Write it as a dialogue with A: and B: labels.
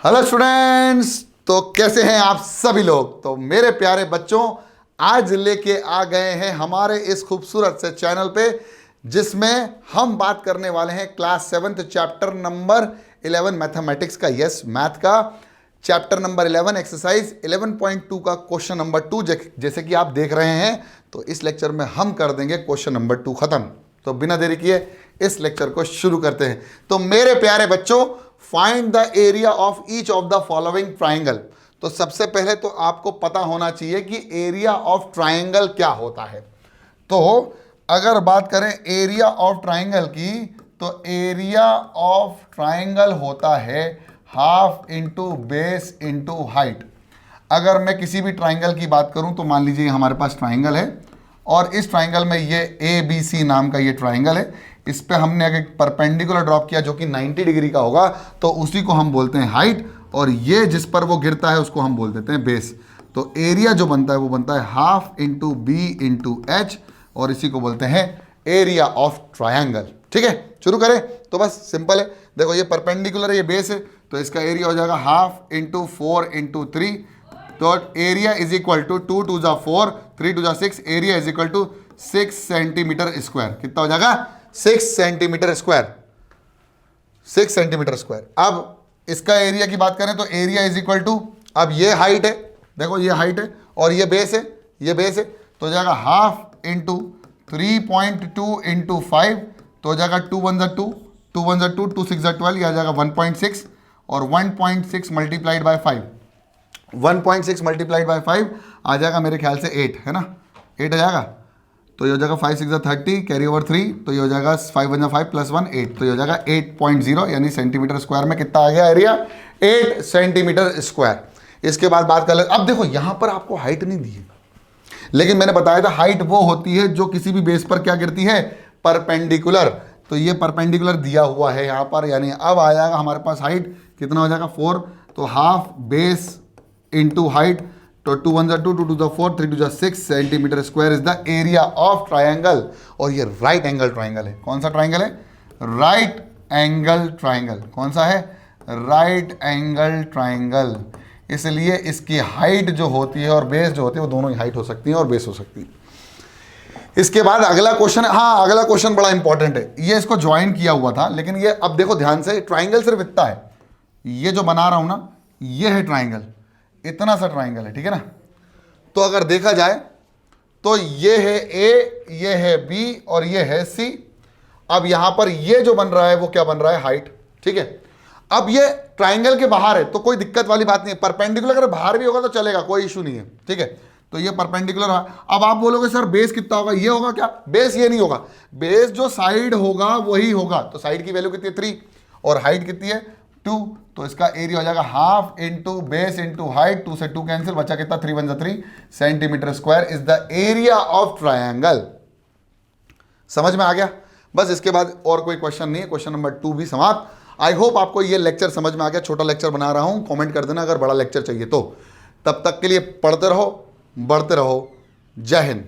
A: Hello students, तो कैसे हैं आप सभी लोग। तो मेरे प्यारे बच्चों, आज लेके आ गए हैं हमारे इस खूबसूरत से चैनल पे, जिसमें हम बात करने वाले हैं class 7th chapter number 11 mathematics का। यस, मैथ का चैप्टर नंबर 11 एक्सरसाइज 11.2 का क्वेश्चन नंबर 2। जैसे कि आप देख रहे हैं, तो इस लेक्चर में हम कर देंगे क्वेश्चन नंबर 2 खत्म। तो बिना देरी किए इस लेक्चर को शुरू करते हैं। तो मेरे प्यारे बच्चों, find the area of each of the following triangle. तो सबसे पहले तो आपको पता होना चाहिए कि एरिया ऑफ ट्राइंगल क्या होता है। तो अगर बात करें एरिया ऑफ ट्राइंगल की, तो एरिया ऑफ ट्राइंगल होता है half into base into height. अगर मैं किसी भी ट्राइंगल की बात करूं, तो मान लीजिए हमारे पास ट्राइंगल है और इस ट्राइंगल में ये ABC नाम का ये ट्राइंगल है। इस पे हमने अगर परपेंडिकुलर ड्रॉप किया जो कि 90 डिग्री का होगा, तो उसी को हम बोलते हैं हाइट, और ये जिस पर वो गिरता है उसको हम बोल देते हैं बेस। तो एरिया जो बनता है वो बनता है half into B into H, और इसी को बोलते हैं एरिया ऑफ ट्रायंगल। ठीक है, शुरू करें। तो बस सिंपल है, देखो ये परपेंडिकुलर है, ये बेस है, तो इसका एरिया हो जाएगा हाफ इंटू 4 इंटू 3। तो एरिया इज इक्वल टू 2 2 जा 4, 3 2 जा 6, area is equal to 6 centimetre square. कितना हो जाएगा? 6 सेंटीमीटर स्क्वायर, 6 सेंटीमीटर स्क्वायर। अब इसका एरिया की बात करें तो एरिया इज इक्वल टू, अब ये हाइट है, देखो ये हाइट है और ये बेस है, ये बेस है, तो हो जाएगा हाफ इंटू 3.2 इंटू 5, तो हो जाएगा 2 1 जा 2, 2 1 जा 2, 2 6 जा 12, यह आ जाएगा 1.6, और 1.6 मल्टीप्लाइड बाय 5, 1.6 मल्टीप्लाइड बाय 5 आ जाएगा मेरे ख्याल से 8, है ना, 8 आ जाएगा। तो ये हो जाएगा 5 6 30, कैरी ओवर 3, तो ये हो जाएगा 5 1 5 प्लस 1 8, तो ये हो जाएगा 8.0, यानी सेंटीमीटर स्क्वायर में कितना आ गया एरिया? 8 centimetre square. इसके बाद बात कर ले, अब देखो यहाँ पर आपको हाइट नहीं दी है, लेकिन मैंने बताया था हाइट वो होती है जो किसी भी बेस पर क्या गिरती है? परपेंडिकुलर। तो ये परपेंडिकुलर दिया हुआ है यहाँ पर, यानी अब आ जाएगा हमारे पास हाइट कितना हो जाएगा? 4, तो हाफ बेस इंटू हाइट, तो 2 1 जा 2, 2 2 जा 4, 3 2 जा 6 centimetre square is the area of triangle. और ये राइट एंगल ट्रायंगल है। कौन सा ट्रायंगल है? Right angle triangle. कौन सा है? Right angle triangle. इसलिए इसकी हाइट जो होती है और बेस जो होती है, वो दोनों ही हाइट हो सकती है और बेस हो सकती है। इसके बाद अगला क्वेश्चन, हाँ अगला क्वेश्चन बड़ा इंपॉर्टेंट है, ये इसको ज्वाइन किया हुआ था, लेकिन ये अब देखो ध्यान से, ट्राइंगल सिर्फ इतना है, ये जो बना रहा हूं ना, ये है ट्राइंगल, इतना सा ट्राइंगल है, ठीक है ना। तो अगर देखा जाए तो ये है ए, ये है बी और ये है सी। अब यहां पर ये जो बन रहा है वो क्या बन रहा है? हाइट। ठीक है, अब ये ट्राइंगल के बाहर है तो कोई दिक्कत वाली बात नहीं है, परपेंडिकुलर अगर बाहर भी होगा तो चलेगा, कोई इशू नहीं है। ठीक है, तो ये परपेंडिकुलर है। अब आप बोलोगे सर बेस कितना होगा? ये होगा क्या? बेस ये नहीं होगा, बेस जो साइड होगा वही होगा। तो साइड की वैल्यू कितनी है? 3, और हाइट कितनी है? 2, तो इसका एरिया हो जाएगा half into base into height, 2 से 2 कैंसिल, बचा कितना? 3 1 जा 3 centimetre square is the area of triangle. समझ में आ गया? बस इसके बाद और कोई क्वेश्चन नहीं है, क्वेश्चन नंबर 2 भी समाप्त। आई होप आपको ये लेक्चर समझ में आ गया। छोटा लेक्चर बना रहा हूं, कमेंट कर देना अगर बड़ा लेक्चर चाहिए तो। तब तक के लिए पढ़ते रहो, बढ़ते रहो। जय हिंद।